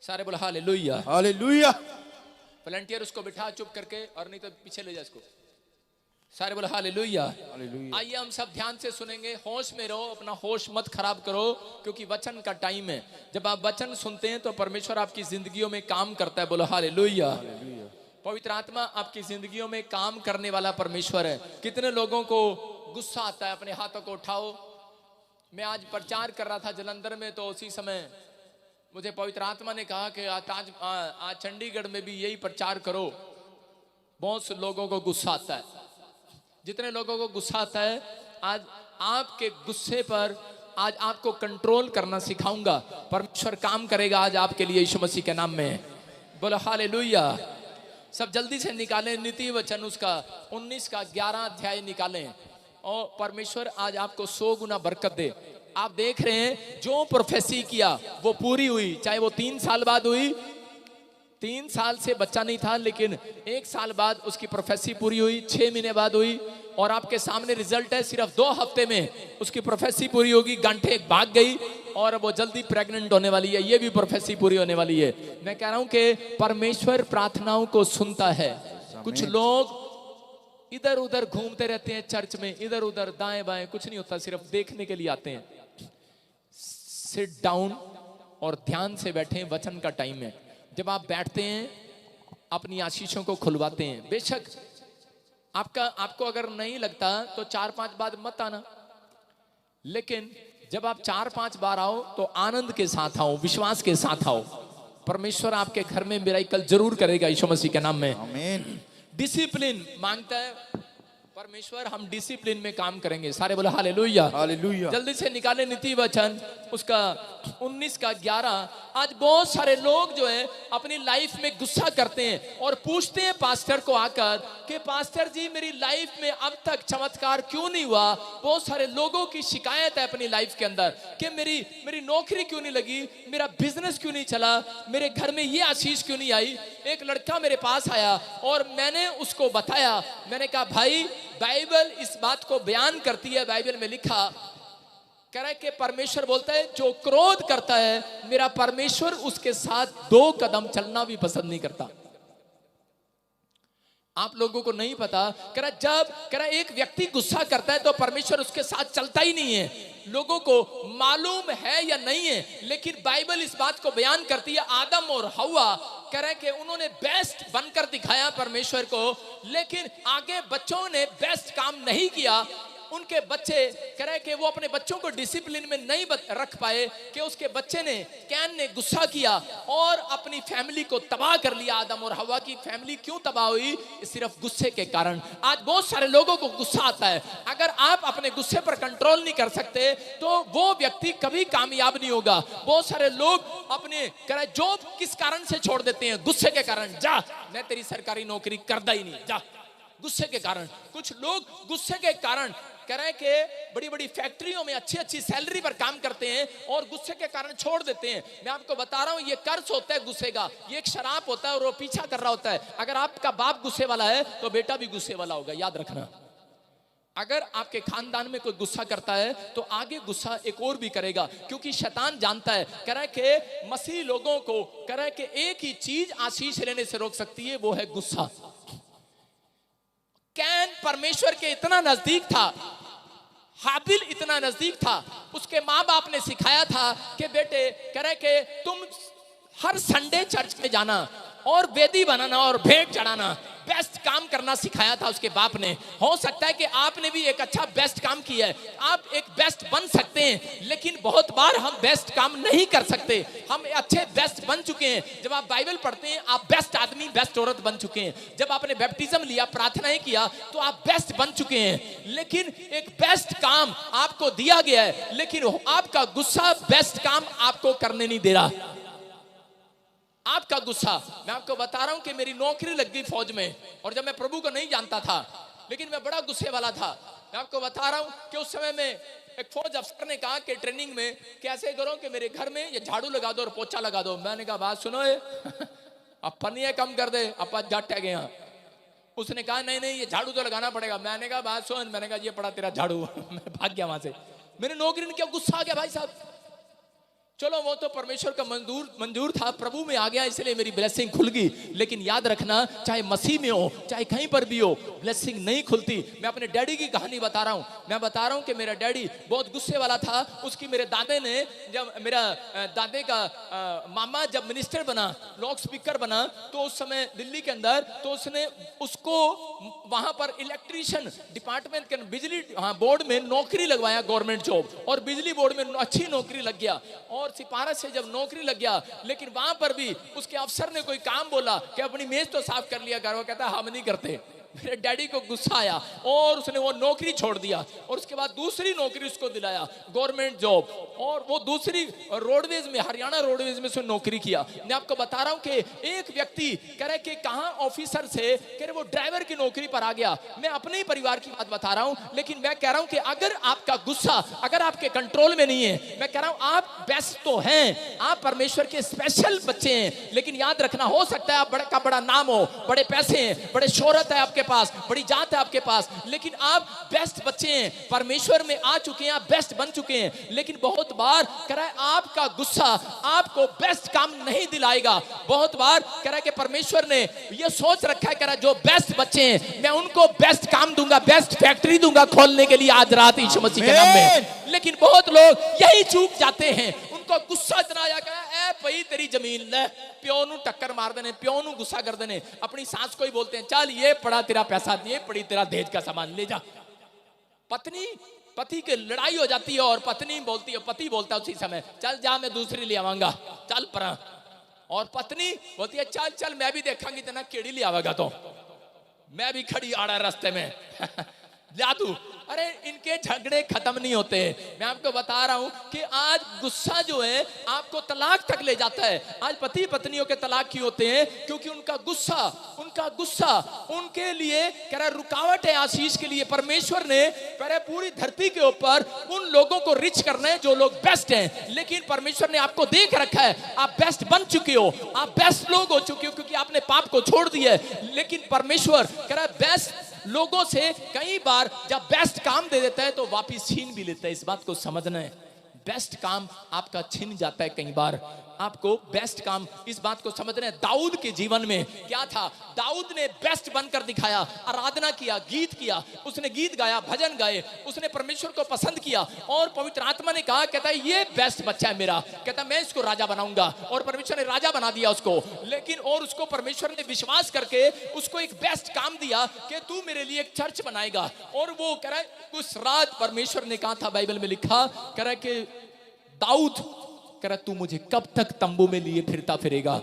सारे बोला hallelujah. Hallelujah. Volunteer उसको बिठा चुप करके, और नहीं तो पीछे ले जा इसको। सारे बोला हालेलुया। हालेलुया। आइए हम सब ध्यान से सुनेंगे, होश में रहो, अपना होश मत खराब करो, क्योंकि वचन का टाइम है। जब आप वचन सुनते हैं तो परमेश्वर आपकी जिंदगियों में काम करता है। बोलो हालेलुया। पवित्र आत्मा आपकी जिंदगियों में काम करने वाला परमेश्वर है। कितने लोगों को गुस्सा आता है? अपने हाथों को उठाओ। मैं आज प्रचार कर रहा था जलंधर में, तो उसी समय मुझे पवित्र आत्मा ने कहा कि आज चंडीगढ़ में भी यही प्रचार करो। बहुत से लोगों को गुस्सा आता है। जितने लोगों को गुस्सा आता है, आज आपके गुस्से पर आज आपको कंट्रोल करना सिखाऊंगा। परमेश्वर काम करेगा आज आपके लिए यीशु मसीह के नाम में। बोलो हालेलुया। सब जल्दी से निकालें नीति वचन उसका 19 का 11 अध्याय निकालें, और परमेश्वर आज आपको 100 गुना बरकत दे। आप देख रहे हैं जो प्रोफेसी किया वो पूरी हुई, चाहे वो 3 साल बाद हुई। 3 साल से बच्चा नहीं था, लेकिन 1 साल बाद उसकी प्रोफेसी पूरी हुई, 6 महीने बाद हुई, और आपके सामने रिजल्ट है। सिर्फ 2 हफ्ते में उसकी प्रोफेसी पूरी होगी। गांठे भाग गई और वो जल्दी प्रेग्नेंट होने वाली है। ये भी प्रोफेसी पूरी होने वाली है। मैं कह रहा हूं कि परमेश्वर प्रार्थनाओं को सुनता है। कुछ लोग इधर उधर घूमते रहते हैं चर्च में, इधर उधर दाएं बाएं, कुछ नहीं होता, सिर्फ देखने के लिए आते हैं। सिट डाउन और ध्यान से बैठे। वचन का टाइम है। जब आप बैठते हैं अपनी आशीषों को खुलवाते हैं। बेशक आपको अगर नहीं लगता तो 4-5 बार मत आना, लेकिन जब आप 4-5 बार आओ तो आनंद के साथ आओ, विश्वास के साथ आओ। परमेश्वर आपके घर में मिराकल जरूर करेगा यीशु मसीह के नाम में। आमीन। डिसिप्लिन मांगता है परमेश्वर, हम डिसिप्लिन में काम करेंगे। सारे बोले हालेलुया। हालेलुया। जल्दी से निकाले नीति वचन उसका 19 का 11। आज बहुत सारे लोग जो है अपनी लाइफ में गुस्सा करते हैं और पूछते हैं पास्टर को आकर कि पास्टर जी मेरी लाइफ में अब तक चमत्कार क्यों नहीं हुआ। बहुत सारे लोगों की शिकायत है अपनी लाइफ के अंदर कि मेरी नौकरी क्यों नहीं लगी, मेरा बिजनेस क्यों नहीं चला, मेरे घर में ये आशीष क्यों नहीं आई। एक लड़का मेरे पास आया और मैंने उसको बताया, मैंने कहा भाई बाइबल इस बात को बयान करती है। बाइबल में लिखा कह रहा है कि परमेश्वर बोलता है जो क्रोध करता है मेरा परमेश्वर उसके साथ 2 कदम चलना भी पसंद नहीं करता। आप लोगों को नहीं पता। कह रहा एक व्यक्ति गुस्सा करता है तो परमेश्वर उसके साथ चलता ही नहीं है। लोगों को मालूम है या नहीं है, लेकिन बाइबल इस बात को बयान करती है। आदम और हव्वा कह रहे हैं कि उन्होंने बेस्ट बनकर दिखाया परमेश्वर को, लेकिन आगे बच्चों ने बेस्ट काम नहीं किया। उनके बच्चे कह रहे कि वो अपने बच्चों को डिसिप्लिन में नहीं रख पाए, कि उसके बच्चे ने कैन ने गुस्सा किया और अपनी फैमिली को तबाह कर लिया। आदम और हवा की फैमिली क्यों तबाह हुई? सिर्फ गुस्से के कारण। आज बहुत सारे लोगों को गुस्सा आता है। अगर आप अपने गुस्से पर कंट्रोल नहीं कर सकते तो वो व्यक्ति कभी कामयाब नहीं होगा। बहुत सारे लोग अपने कह रहे जॉब किस कारण से छोड़ देते हैं? गुस्से के कारण। जा, मैं तेरी सरकारी नौकरी करता ही नहीं, जा, गुस्से के कारण। कुछ लोग गुस्से के कारण कह रहे हैं कि बड़ी बड़ी फैक्ट्रियों में अच्छी सैलरी पर काम करते हैं और गुस्से के कारण छोड़ देते हैं। मैं आपको बता रहा हूं ये कर्ज होता है गुस्से का, ये एक शराब होता है और वो पीछा कर रहा होता है। अगर आपका बाप गुस्से वाला है तो बेटा भी गुस्से वाला होगा, याद रखना। अगर आपके खानदान में कोई गुस्सा करता है तो आगे गुस्सा एक और भी करेगा, क्योंकि शैतान जानता है। कह रहा है कि मसीह लोगों को कह रहा है कि एक ही चीज आशीष लेने से रोक सकती है, वो है गुस्सा। कैन परमेश्वर के इतना नजदीक था, हाबिल इतना नजदीक था। उसके माँ बाप ने सिखाया था कि बेटे कह रहे कि तुम हर संडे चर्च में जाना और वेदी बनाना और भेंट चढ़ाना, बेस्ट काम करना सिखाया था उसके बाप ने। हो सकता है कि आपने भी एक अच्छा बेस्ट काम किया है, आप एक बेस्ट बन सकते हैं, लेकिन बहुत बार हम बेस्ट काम नहीं कर सकते। हम अच्छे बेस्ट बन चुके हैं। जब आप बाइबल पढ़ते हैं आप बेस्ट आदमी बेस्ट औरत बन चुके हैं। जब आपने बैप्टिज्म लिया, प्रार्थनाएं किया, तो आप बेस्ट बन चुके हैं। लेकिन एक बेस्ट काम आपको दिया गया है, लेकिन आपका गुस्सा बेस्ट काम आपको करने नहीं दे रहा। आपका गुस्सा, मैं आपको बता रहा हूं कि मेरी नौकरी लग गई फौज में, और जब मैं प्रभु को नहीं जानता था, लेकिन मैं बड़ा गुस्से वाला था। मैं आपको बता रहा हूं कि उस समय में एक फौज अफसर ने कहा कि ट्रेनिंग में कैसे करो कि मेरे घर में ये झाड़ू लगा दो और पोछा लगा दो। मैंने कहा बात सुनो, अपन ये कम कर दे, अपन जाट गया। उसने कहा नहीं नहीं ये झाड़ू तो लगाना पड़ेगा। मैंने कहा बात सुन, मैंने कहा ये पड़ा तेरा झाड़ू। मैं भाग गया वहां से। मेरी नौकरी ने क्या गुस्सा आ गया भाई साहब। चलो वो तो परमेश्वर का मंजूर था, प्रभु में आ गया इसलिए मेरी ब्लेसिंग खुल गई। लेकिन याद रखना, चाहे मसीह में हो चाहे कहीं पर भी हो, ब्लेसिंग नहीं खुलती। मैं अपने डैडी की कहानी बता रहा हूँ। मैं बता रहा हूँ कि मेरा डैडी बहुत गुस्से वाला था। उसकी मेरे दादे ने, जब मेरा दादे का मामा जब मिनिस्टर बना, लाउड स्पीकर बना, तो उस समय दिल्ली के अंदर, तो उसने उसको वहां पर इलेक्ट्रीशियन डिपार्टमेंट के बिजली बोर्ड में नौकरी लगवाया, गवर्नमेंट जॉब, और बिजली बोर्ड में अच्छी नौकरी लग गया। और सिपारस से जब नौकरी लग गया, लेकिन वहां पर भी उसके अफसर ने कोई काम बोला कि अपनी मेज तो साफ कर लिया कर, वो कहता हम नहीं करते। मेरे डैडी को गुस्सा आया और उसने वो नौकरी छोड़ दिया, और उसके बाद दूसरी नौकरी उसको दिलाया, गवर्नमेंट जॉब, और वो दूसरी रोडवेज में, हरियाणा रोडवेज में उसने नौकरी किया। मैं आपको बता रहा हूं कि एक व्यक्ति कह रहे कि कहां ऑफिसर से कह रहे वो ड्राइवर की नौकरी पर आ गया। मैं अपने ही परिवार की बात बता रहा हूं, लेकिन मैं कह रहा हूं कि अगर आपका गुस्सा अगर आपके कंट्रोल में नहीं है, मैं कह रहा हूं आप बेस्ट तो हैं, आप परमेश्वर के स्पेशल बच्चे हैं, लेकिन याद रखना, हो सकता है आप बड़े का बड़ा नाम हो, बड़े पैसे हैं, बड़े शोहरत है आपके पास, बड़ी जात है आपके पास, लेकिन आप बेस्ट बच्चे हैं, परमेश्वर में आ चुके हैं, आप बेस्ट बन चुके हैं। लेकिन बहुत बार कह रहा है आपका गुस्सा आपको बेस्ट काम नहीं दिलाएगा। बहुत बार कह रहा है कि परमेश्वर ने ये सोच रखा है, कह रहा है जो बेस्ट बच्चे हैं मैं उनको बेस्ट काम दूंगा, बेस्ट फैक्ट्री दूंगा खोलने के लिए आज रात यीशु मसीह के नाम में। लेकिन बहुत लोग यही चूक जाते हैं, उनको गुस्सा इतना आया कि ए भई तेरी जमीन ले, प्यो नू टक्कर मार देने, प्यो नू गुस्सा कर देने, अपनी सास को ही बोलते हैं चल ये पड़ा तेरा पैसा, ये पड़ी तेरा दहेज का सामान ले जा। पत्नी पति की लड़ाई हो जाती है और पत्नी बोलती है, पति बोलता है उसी समय चल जा मैं दूसरी ले आवांगा, चल परा, और पत्नी बोलती है चल चल मैं भी देखूंगी तेना केड़ी ले आवेगा, तो मैं भी खड़ी आड़ा रास्ते में ला तू। अरे इनके झगड़े खत्म नहीं होते। मैं आपको बता रहा हूं कि आज गुस्सा जो है आपको तलाक तक ले जाता है। आज पति पत्नियों के तलाक क्यों होते हैं? क्योंकि उनका गुस्सा उनके लिए कह रहा रुकावट है आशीष के लिए। परमेश्वर ने कह रहा पूरी धरती के ऊपर उन लोगों को रिच करना है जो लोग बेस्ट हैं, लेकिन परमेश्वर ने आपको देख रखा है, आप बेस्ट बन चुके हो, आप बेस्ट लोग हो चुके हो, क्योंकि आपने पाप को छोड़ दिया है। लेकिन परमेश्वर कह रहा है बेस्ट लोगों से कई बार जब बेस्ट काम दे देता है तो वापिस छीन भी लेता है। इस बात को समझना है, बेस्ट काम आपका छीन जाता है कई बार, आपको बेस्ट काम, इस बात को समझना है। दाऊद के जीवन में क्या था? दाऊद ने बेस्ट बनकर दिखाया, आराधना किया, गीत किया, उसने गीत गाया, भजन गाए, उसने परमेश्वर को पसंद किया, और पवित्र आत्मा ने कहा, कहता है ये बेस्ट बच्चा है मेरा, कहता मैं इसको राजा बनाऊंगा, और परमेश्वर ने राजा बना दिया उसको। लेकिन और उसको परमेश्वर ने विश्वास करके उसको एक बेस्ट काम दिया कि तू मेरे लिए एक चर्च बनाएगा। और वो कह रहा है उस रात परमेश्वर ने कहा था, बाइबल में लिखा, कह रहा है कि दाऊद कह रहा तू मुझे कब तक तंबू में लिए फिरता फिरेगा,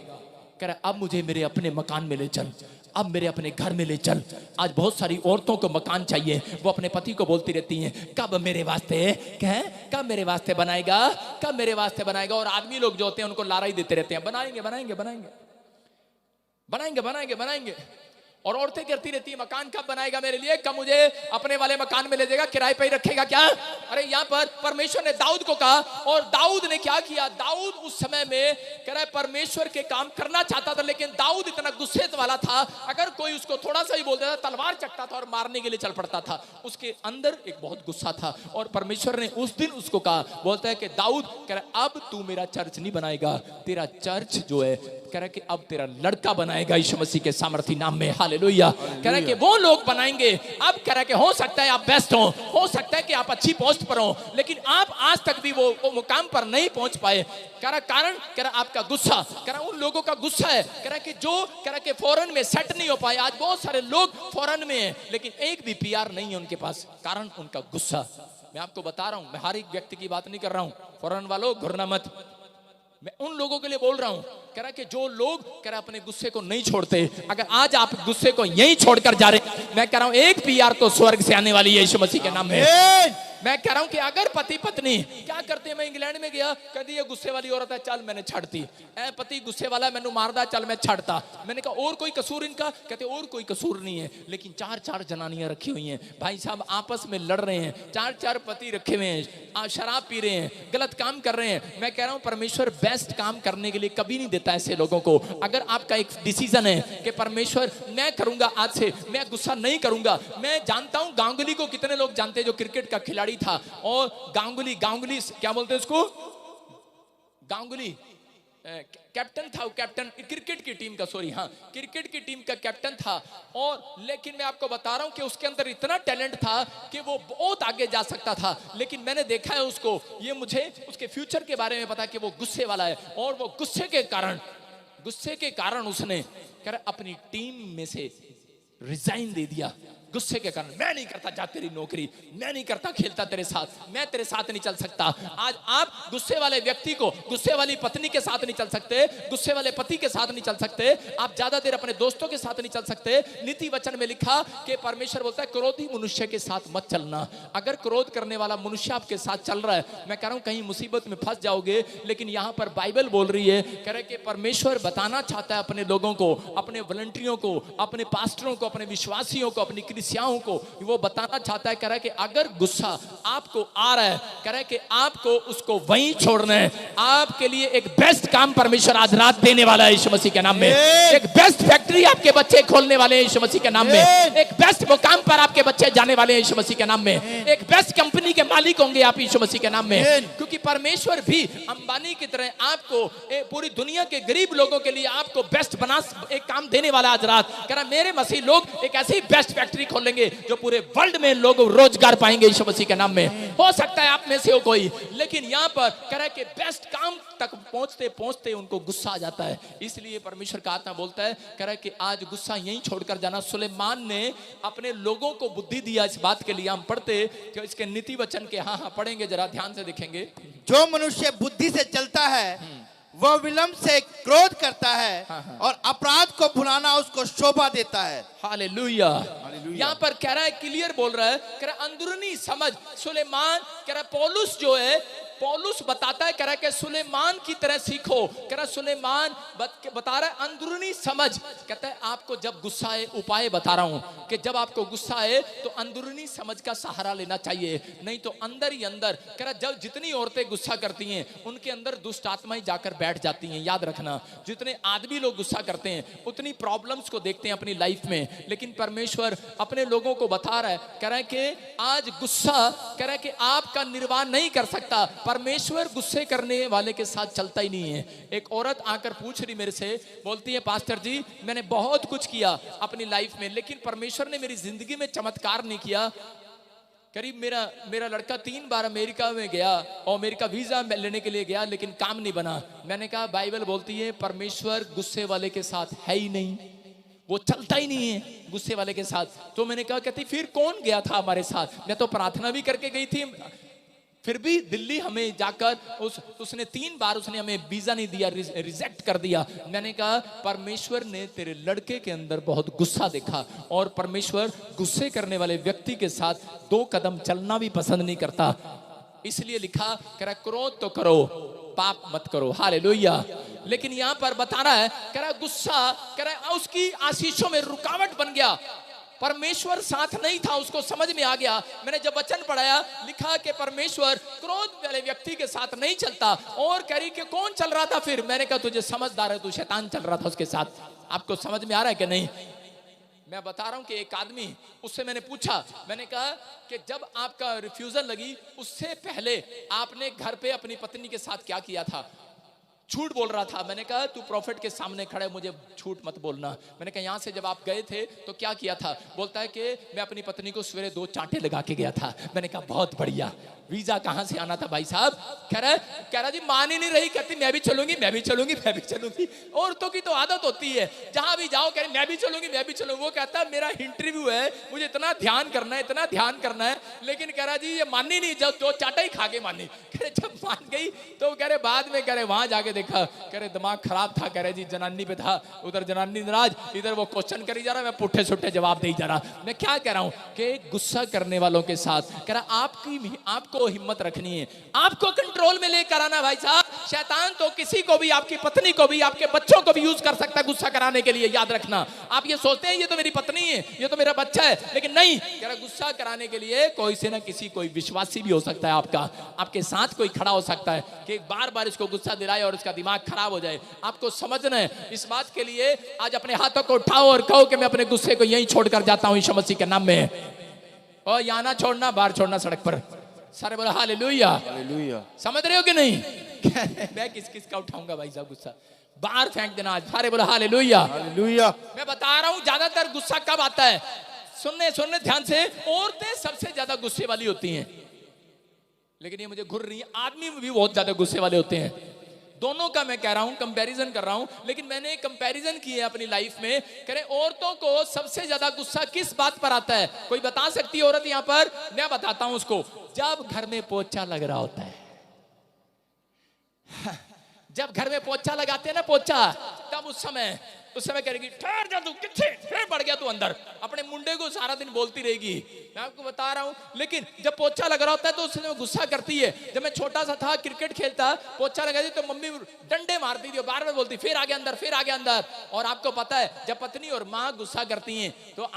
कह रहा अब मुझे मेरे अपने मकान में ले चल, अब मेरे अपने घर में ले चल। आज बहुत सारी औरतों को मकान चाहिए, वो अपने पति को बोलती रहती हैं कब मेरे वास्ते, कब मेरे वास्ते बनाएगा, कब मेरे वास्ते बनाएगा। और आदमी लोग जो होते हैं उनको लारा ही देते रहते हैं, बनाएंगे बनाएंगे बनाएंगे बनाएंगे बनाएंगे बनाएंगे। और औरतें कहती रहती है मकान कब बनाएगा मेरे लिए, कब मुझे अपने वाले मकान में ले जाएगा, किराए पे ही रखेगा क्या? अरे यहाँ पर परमेश्वर ने दाऊद को कहा, और दाऊद ने क्या किया? दाऊद उस समय में कह रहा है परमेश्वर के काम करना चाहता था, लेकिन दाऊद इतना गुस्से वाला था, अगर कोई उसको थोड़ा सा ही बोल देता तलवार चकता था और मारने के लिए चल पड़ता था। उसके अंदर एक बहुत गुस्सा था, और परमेश्वर ने उस दिन उसको कहा, बोलता है कि दाऊद कह रहा अब तू मेरा चर्च नहीं बनाएगा, तेरा चर्च जो है कह रहा है कि अब तेरा लड़का बनाएगा यीशु मसीह के सामर्थी नाम में। हालेलुया। कह रहा है कि वो लोग बनाएंगे। अब कह रहा है कि हो सकता है आप बेस्ट हो सकता है कि आप अच्छी पोस्ट पर हो, लेकिन आप आज तक भी वो मुकाम पर नहीं पहुंच पाए। कह रहा कारण, कह रहा आपका गुस्सा, कह रहा उन लोगों का गुस्सा है, कह रहा कि जो कह रहा कि फॉरेन में सेट नहीं हो पाए। आज बहुत सारे लोग फॉरेन में हैं, लेकिन एक भी पीआर नहीं है उनके पास, कारण उनका गुस्सा। मैं आपको बता रहा हूं, मैं हर एक व्यक्ति की बात नहीं कर रहा हूं, फॉरेन वालों घुरना मत, मैं उन लोगों के लिए बोल रहा हूं, कह रहा कि जो लोग कह रहा अपने गुस्से को नहीं छोड़ते। अगर आज आप गुस्से को यहीं छोड़कर जा रहे, मैं कह रहा हूं एक पीआर तो स्वर्ग से आने वाली है यीशु मसीह के नाम में। मैं कह रहा हूं कि अगर पति पत्नी क्या करते हैं, मैं इंग्लैंड में गया, कहती ये गुस्से वाली औरत है, चल मैंने छाड़ती, पति गुस्से वाला मैंने मारदा, चल मैं छाड़ता। मैंने कहा और कोई कसूर इनका? कहते और कोई कसूर नहीं है, लेकिन चार चार जनानियां रखी हुई हैं, भाई साहब आपस में लड़ रहे हैं, चार चार पति रखे हुए हैं, शराब पी रहे हैं, गलत काम कर रहे हैं। मैं कह रहा हूं परमेश्वर बेस्ट काम करने के लिए कभी नहीं देता ऐसे लोगों को। अगर आपका एक डिसीजन है कि परमेश्वर मैं करूंगा, आज से मैं गुस्सा नहीं करूंगा। मैं जानता हूं गांगुली को कितने लोग जानते हैं, जो क्रिकेट का खिलाड़ी था, और गांगुली क्या बोलते हैं उसको, गांगुली कैप्टन था, वो कैप्टन क्रिकेट की टीम का, सॉरी हाँ क्रिकेट की टीम का कैप्टन था। और लेकिन मैं आपको बता रहा हूं कि उसके अंदर इतना टैलेंट था कि वो बहुत आगे जा सकता था, लेकिन मैंने देखा है उसको, ये मुझे उसके फ्यूचर के बारे में पता कि वो गुस्से वाला है। और वो गुस्से के कारण उसने अपनी टीम में से रिजाइन दे दिया। गुस्से के कारण, मैं नहीं करता जा तेरी नौकरी, मैं नहीं करता खेलता तेरे साथ, मैं तेरे साथ नहीं चल सकता। आज आप गुस्से वाले व्यक्ति को, गुस्से वाली पत्नी के साथ नहीं चल सकते, गुस्से वाले पति के साथ नहीं चल सकते, आप ज्यादा देर अपने दोस्तों के साथ नहीं चल सकते। नीति वचन में लिखा कि परमेश्वर बोलता है क्रोधी मनुष्य के साथ मत चलना। अगर क्रोध करने वाला मनुष्य आपके साथ चल रहा है, मैं कह रहा हूं कहीं मुसीबत में फंस जाओगे। लेकिन यहां पर बाइबल बोल रही है, कह रहे कि परमेश्वर बताना चाहता है अपने लोगों को, अपने वॉलंटियरों को, अपने पास्टरों को, अपने विश्वासियों को, अपनी कलीसियाओं को वो बताना चाहता है, कह रहा है कि अगर गुस्सा आपको आ रहा है, कह रहा है कि आपको उसको वहीं छोड़ना है। आपके लिए एक बेस्ट काम परमेश्वर आज रात देने वाला है यीशु मसीह के नाम में। एक बेस्ट फैक्ट्री आपके बच्चे खोलने वाले हैं यीशु मसीह के नाम में। एक बेस्ट मुकाम पर आपके बच्चे जाने वाले हैं यीशु मसीह के नाम में। एक बेस्ट कंपनी के मालिक होंगे आप यीशु मसीह के नाम में, क्योंकि परमेश्वर भी अंबानी की तरह आपको पूरी दुनिया के गरीब लोगों के लिए आपको बेस्ट बना एक काम देने वाला आज रात। कह रहा मेरे मसीह लोग एक ऐसी बेस्ट फैक्ट्री खोलेंगे जो पूरे वर्ल्ड में लोग रोजगार पाएंगे यीशु मसीह के नाम में। हो सकता है आप में से हो कोई, लेकिन यहां पर कह रहा है कि बेस्ट काम तक पहुंचते पहुंचते उनको गुस्सा आ जाता है। इसलिए परमेश्वर का आत्मा बोलता है, कह रहा है कि आज गुस्सा यहीं छोड़कर जाना। सुलेमान ने अपने लोगों को बुद्धि दिया इस बात के लिए। हम पढ़ते कि इसके नीति वचन के, हाँ पढ़ेंगे, जरा ध्यान से देखेंगे। जो मनुष्य बुद्धि से चलता है वह विलंब से क्रोध करता है, और अपराध को भुलाना उसको शोभा देता है। हालेलुया। यहाँ पर कह रहा है, क्लियर बोल रहा है, कह रहा है अंदरूनी समझ। सुलेमान कह रहा है, पौलुस जो है, पौलुस बताता है, कह रहा है कि सुलेमान की तरह सीखो। कह रहा है सुलेमान बता रहा है अंदरूनी समझ। कहता है आपको जब गुस्सा आए, उपाय बता रहा हूं कि जब आपको गुस्सा आए तो अंदरूनी समझ का सहारा लेना चाहिए, नहीं तो अंदर ही अंदर। कह रहा जब जितनी औरतें गुस्सा करती हैं उनके अंदर दुष्ट आत्माएं जाकर बैठ जाती हैं। याद रखना, जितने आदमी लोग गुस्सा करते हैं उतनी प्रॉब्लम्स को देखते हैं अपनी लाइफ में। लेकिन परमेश्वर अपने लोगों को बता रहा है, कह रहा है कि आज गुस्सा, कह रहा है कि आपका निर्वाह नहीं कर सकता। परमेश्वर गुस्से करने वाले के साथ चलता ही नहीं है। एक औरत आकर पूछ रही मेरे से, बोलती है पास्टर जी मैंने बहुत कुछ किया अपनी लाइफ में, लेकिन परमेश्वर ने मेरी जिंदगी में चमत्कार नहीं किया। करीब मेरा लड़का 3 बार अमेरिका में गया और अमेरिका वीजा लेने के लिए गया, लेकिन काम नहीं बना। मैंने कहा बाइबल बोलती है परमेश्वर गुस्से वाले के साथ है ही नहीं, वो चलता ही नहीं है गुस्से वाले के साथ। तो मैंने कहा, कहती फिर कौन गया था हमारे साथ? मैं तो प्रार्थना भी करके गई थी, फिर भी दिल्ली हमें जाकर उसने 3 बार उसने हमें वीजा नहीं दिया, रिजेक्ट कर दिया। मैंने कहा परमेश्वर ने तेरे लड़के के अंदर बहुत गुस्सा देखा, और परमेश्वर गुस्से करने वाले व्यक्ति के साथ 2 कदम चलना भी पसंद नहीं करता। इसलिए लिखा, कह रहा क्रोध तो करो पाप मत करो। हालेलुया। लेकिन यहां पर बता रहा है, कह रहा गुस्सा, कह रहा उसकी आशीषों में रुकावट बन गया। परमेश्वर साथ नहीं था, उसको समझ में आ गया। मैंने जब वचन पढ़ाया, लिखा कि परमेश्वर क्रोध वाले व्यक्ति के साथ नहीं चलता। और कह रही कि कौन चल रहा था फिर? मैंने कहा तुझे समझदार है, तू शैतान चल रहा था उसके साथ। आपको समझ में आ रहा है कि नहीं? मैं बता रहा हूं कि एक आदमी, उससे मैंने पूछा, मैंने कहा कि जब आपका रिफ्यूजल लगी उससे पहले आपने घर पे अपनी पत्नी के साथ क्या किया था? झूठ बोल रहा था। मैंने कहा तू प्रॉफिट के सामने खड़े, मुझे झूठ मत बोलना। मैंने कहा यहाँ से जब आप गए थे तो क्या किया था? बोलता है कि मैं अपनी पत्नी को सवेरे 2 चांटे लगा के गया था। मैंने कहा बहुत बढ़िया, वीजा कहाँ से आना था भाई साहब? कह रहा जी मान ही नहीं रही, कहती मैं भी चलूंगी, मैं भी चलूंगी, मैं भी चलूंगी। औरतों की तो आदत होती है, जहां भी जाओ कह रही मैं भी चलूंगी, मैं भी चलूंगी। वो कहता मेरा इंटरव्यू है, मुझे इतना ध्यान करना है, इतना ध्यान करना है। लेकिन कह रहा जी ये मानी नहीं, जब 2 चाटा ही खा के मानी। कह रहे जब मान गई तो कह रहे बाद में, कह रहे वहां जाके देखा, कह रहे दिमाग खराब था, कह रहे जी जनानी पे था, उधर जनानी नाराज, इधर वो क्वेश्चन करी जा रहा, मैं पुट्ठे सुट्ठे जवाब दे जा रहा। मैं क्या कह रहा हूं कि गुस्सा करने वालों के साथ, कह रहा आपको हिम्मत रखनी है, आपको कंट्रोल में लेकर आना भाई साहब। शैतान तो किसी को भी, आपकी पत्नी को भी, आपके बच्चों को भी यूज कर सकता है गुस्सा कराने के लिए। याद रखना, आप ये सोचते हैं ये तो मेरी पत्नी है, ये तो मेरा बच्चा है, लेकिन नहीं, कह रहा गुस्सा कराने के लिए कोई से ना किसी, कोई विश्वासी भी हो सकता है आपका, आपके साथ कोई खड़ा हो सकता है कि बार बार इसको गुस्सा दिलाए और इसका दिमाग खराब हो जाए। आपको समझना है इस बात के लिए। आज अपने हाथों को उठाओ और कहो कि मैं अपने गुस्से को यहीं छोड़कर जाता हूं यीशु मसीह के नाम में। और यहाँ ना छोड़ना, बाहर छोड़ना, सड़क पर। सारे बोला हालेलुया। हालेलुया। समझ रहे हो कि नहीं? मैं किस किस का उठाऊंगा भाई साहब गुस्सा, बाहर फेंक देना आज। सारे बोलो हालेलुया। हालेलुया। मैं बता रहा हूं ज्यादातर गुस्सा कब आता है, सुनने ध्यान से, औरतें सबसे ज्यादा गुस्से वाली होती हैं, लेकिन ये मुझे घुर रही है, आदमी भी बहुत ज्यादा गुस्से वाले होते हैं। दोनों का मैं कह रहा हूं, कंपैरिजन कर रहा हूं, लेकिन मैंने कंपैरिजन की है अपनी लाइफ में। करें औरतों को सबसे ज्यादा गुस्सा किस बात पर आता है, कोई बता सकती है औरत यहां पर? मैं बताता हूं उसको, जब घर में पोछा लग रहा होता है। जब घर में पोछा लगाते हैं ना, पोछा, तब उस समय करेगी ठहर जा तू, किथे फिर बढ़ गया तू अंदर, अपने मुंडे को सारा दिन बोलती रहेगी। मैं आपको बता रहा हूं, लेकिन जब पोछा लग रहा होता है तो उस समय गुस्सा करती है। जब मैं छोटा सा था, क्रिकेट खेलता, पोछा लगा दी तो मम्मी डंडे मारती थी, बार बार बोलती फिर आ गया अंदर, फिर आ गया अंदर। और आपको पता है जब पत्नी और माँ गुस्सा करती हैं तो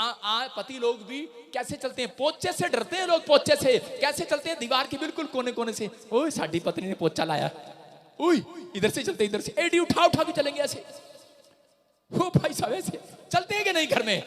पति लोग भी कैसे चलते हैं, पोछे से डरते हैं लोग। पोछे से कैसे चलते हैं? दीवार के बिल्कुल कोने कोने से, ओए साडी पत्नी ने पोछा लाया, ओए इधर से चलते, इधर से एडी उठा उठा के चलेंगे ऐसे। वो भाई साहब ऐसे चलते हैं कि नहीं घर में?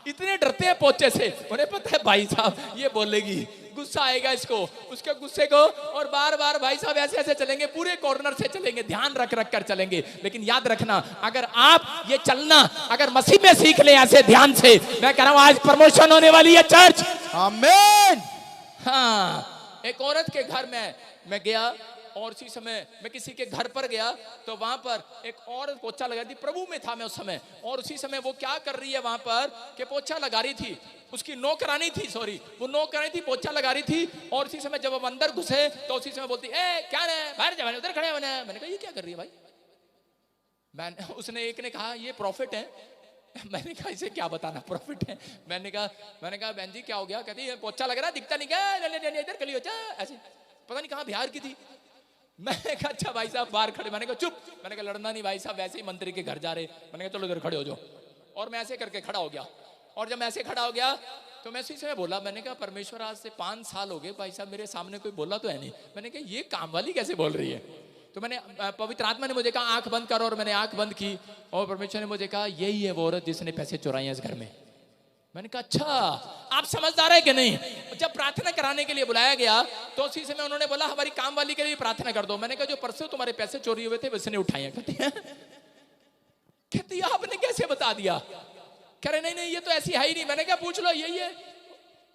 इतने डरते हैं पोछे से, उन्हें पता है भाई साहब ये बोलेगी, गुस्सा आएगा इसको, उसके गुस्से को, और बार बार भाई साहब ऐसे ऐसे चलेंगे, पूरे कॉर्नर से चलेंगे, ध्यान रख रख कर चलेंगे। लेकिन याद रखना, अगर आप ये चलना अगर मसीह में सीख ले ऐसे ध्यान से, मैं कह रहा हूं आज प्रमोशन होने वाली है चर्च। आमीन। हाँ, एक औरत के घर में मैं गया, और उसी समय मैं किसी के घर पर गया तो वहां पर एक औरत पोछा लगा थी, प्रभु में था मैं उस समय, और उसी समय वो क्या कर रही है वहां पर कि पोछा लगा रही थी, उसकी नौकरानी थी, सॉरी वो नौकरानी थी, पोछा लगा रही थी। और उसी समय जब हम अंदर घुसे तो उसी समय बोलती ए क्या है बाहर जा, उधर खड़े होने। मैंने कहा ये क्या कर रही है भाई? उसने एक ने कहा ये प्रॉफिट है। मैंने कहा इसे क्या बताना प्रॉफिट है? मैंने कहा बहन जी क्या हो गया? कहती पोछा लग रहा दिखता नहीं क्या, इधर खड़ी हो जा, ऐसे पता नहीं कहाँ बिहार की थी। मैंने कहा अच्छा भाई साहब बाहर खड़े, मैंने कहा चुप, मैंने कहा लड़ना नहीं भाई साहब, वैसे ही मंत्री के घर जा रहे, मैंने कहा चलो इधर खड़े हो जाओ। और मैं ऐसे करके खड़ा हो गया, और जब मैं ऐसे खड़ा हो गया तो मैं उसी समय बोला, मैंने कहा परमेश्वर आज से 5 साल हो गए भाई साहब मेरे सामने कोई बोला तो है नहीं। मैंने कहा ये काम वाली कैसे बोल रही है? तो मैंने पवित्र आत्मा ने मुझे कहा आंख बंद करो, और मैंने आंख बंद की, और परमेश्वर ने मुझे कहा यही है वो औरत जिसने पैसे चुराए हैं इस घर में। मैंने कहा अच्छा आप समझदार है कि नहीं? जब प्रार्थना कराने के लिए बुलाया गया तो उसी समय उन्होंने बोला हमारी काम वाली के लिए प्रार्थना कर दो। मैंने कहा जो परसों तुम्हारे पैसे चोरी हुए थे वैसे उठाए हैं। कहती आपने कैसे बता दिया? कह रहे नहीं ये तो ऐसी है ही नहीं। मैंने कहा पूछ लो यही है।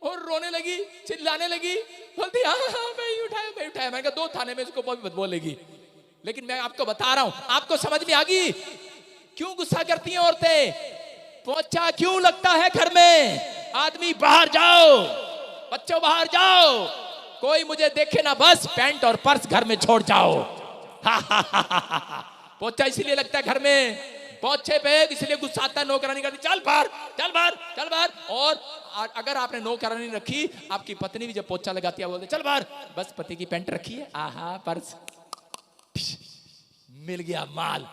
और रोने लगी, चिल्लाने लगी, बोलती हाँ मैं ही उठाया। मैंने कहा 2 थाने में इसको बोलेगी। लेकिन मैं आपको बता रहा हूं, आपको समझ में आ गई क्यों गुस्सा करती हैं औरतें? पोछा क्यों लगता है घर में? आदमी बाहर जाओ, बच्चों बाहर जाओ, कोई मुझे देखे ना, बस पैंट और पर्स घर में छोड़ जाओ। पोछा इसीलिए लगता है घर में, पोछे पे इसलिए गुस्सा आता है, नौकरानी करती चल बाहर चल बाहर चल बाहर। और अगर आपने नौकरानी रखी, आपकी पत्नी भी जब पोछा लगाती है बोलते चल बाहर, बस पति की पैंट रखी है, आहा पर्स मिल गया माल।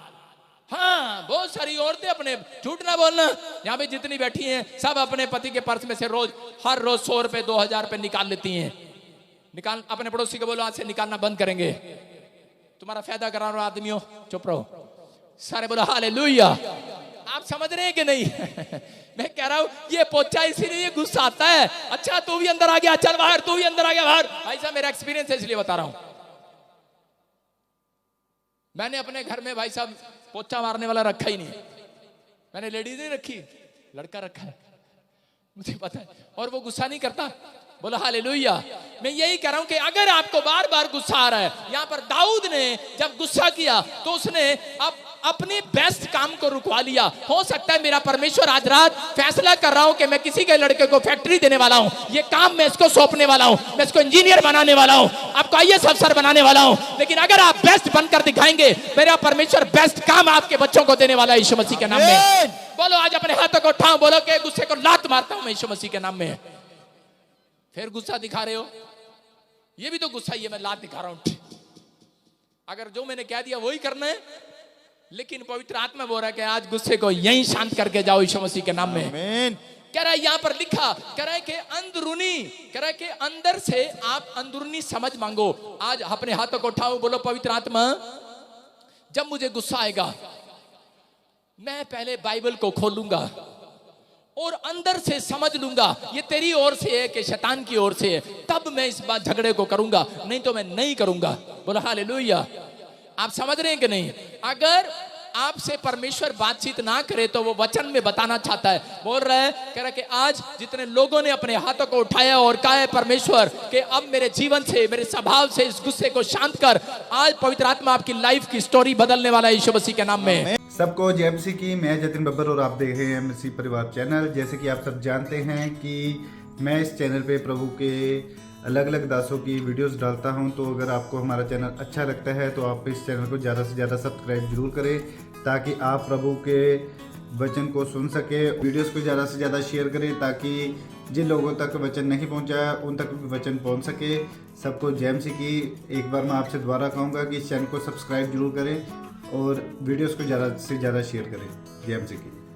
हाँ बहुत सारी औरतें, अपने झूठ ना बोलना, यहाँ पे जितनी बैठी हैं सब अपने पति के पर्स में से हर रोज 100 रुपए 2000 रुपए निकाल लेती हैं। निकाल, अपने पड़ोसी को बोलो आज से निकालना बंद करेंगे, तुम्हारा फायदा करा रहा आदमियों, चुप रहो। सारे बोलो हालेलुया। आप समझ रहे हैं कि नहीं? मैं कह रहा हूं ये पोछा इसीलिए गुस्सा आता है। अच्छा तू भी अंदर आ गया, चल बाहर, तू भी अंदर आ गया बाहर। भाई साहब मेरा एक्सपीरियंस है इसलिए बता रहा हूं। मैंने अपने घर में भाई साहब पोछा मारने वाला रखा ही नहीं, मैंने लेडीज नहीं रखी, लड़का रखा है, मुझे पता है, और वो गुस्सा नहीं करता। बोलो हालेलुया। मैं यही कह रहा हूं कि अगर आपको बार बार गुस्सा आ रहा है, यहां पर दाऊद ने जब गुस्सा किया तो उसने अब अपने बेस्ट काम को रुकवा लिया। हो सकता है मेरा परमेश्वर आज रात फैसला कर रहा हूं कि मैं किसी के लड़के को फैक्ट्री देने वाला हूं, ये काम मैं इसको सौंपने वाला हूं, मैं इसको इंजीनियर बनाने वाला हूं, आपको IAS अफसर बनाने वाला हूं। लेकिन अगर आप बेस्ट बनकर दिखाएंगे, मेरा परमेश्वर बेस्ट काम आपके बच्चों को देने वाला है यीशु मसीह के नाम में। बोलो आज अपने हाथों को उठाओ, बोलो कि गुस्से को लात मारता हूं मैं यीशु मसीह के नाम में। फिर गुस्सा दिखा रहे हो, ये भी तो गुस्सा ही है, मैं लात दिखा रहा हूं। अगर जो मैंने कह दिया वही करना है, लेकिन पवित्र आत्मा बोल रहा है कि आज गुस्से को यहीं शांत करके जाओ यीशु मसीह के नाम में। आमीन। कह रहा है यहां पर लिखा, कह रहा है कि अंदरूनी, कह रहा है कि अंदर से आप अंदरूनी समझ मांगो। आज अपने हाथों को उठाओ, बोलो पवित्र आत्मा जब मुझे गुस्सा आएगा मैं पहले बाइबल को खोलूंगा और अंदर से समझ लूंगा ये तेरी ओर से है कि शैतान की ओर से है, तब मैं इस बात झगड़े को करूंगा, नहीं तो मैं नहीं करूंगा। बोला हालेलुया। आप समझ रहे हैं कि नहीं? अगर आपसे परमेश्वर बातचीत ना करे तो वो वचन में बताना चाहता है, बोल रहा है, कह रहा है कि आज जितने लोगों ने अपने हाथों को उठाया और कहा है परमेश्वर कि अब मेरे जीवन से, मेरे स्वभाव से इस गुस्से को शांत कर, आज पवित्र आत्मा आपकी लाइफ की स्टोरी बदलने वाला है यीशु मसीह के नाम में। सबको जय मसीह की। मैं जतिन बब्बर और आप देख रहे हैं मसीह परिवार चैनल। जैसे कि आप सब जानते हैं कि मैं इस चैनल पे प्रभु के अलग अलग दासों की वीडियोस डालता हूं, तो अगर आपको हमारा चैनल अच्छा लगता है तो आप इस चैनल को ज़्यादा से ज़्यादा सब्सक्राइब जरूर करें, ताकि आप प्रभु के वचन को सुन सके। वीडियोस को ज़्यादा से ज़्यादा शेयर करें, ताकि जिन लोगों तक वचन नहीं पहुंचा उन तक भी वचन पहुंच सके। सबको जय मसीह की। एक बार मैं आपसे दोबारा कहूँगा कि इस चैनल को सब्सक्राइब जरूर करें और वीडियोस को ज़्यादा से ज़्यादा शेयर करें। जय मसीह की।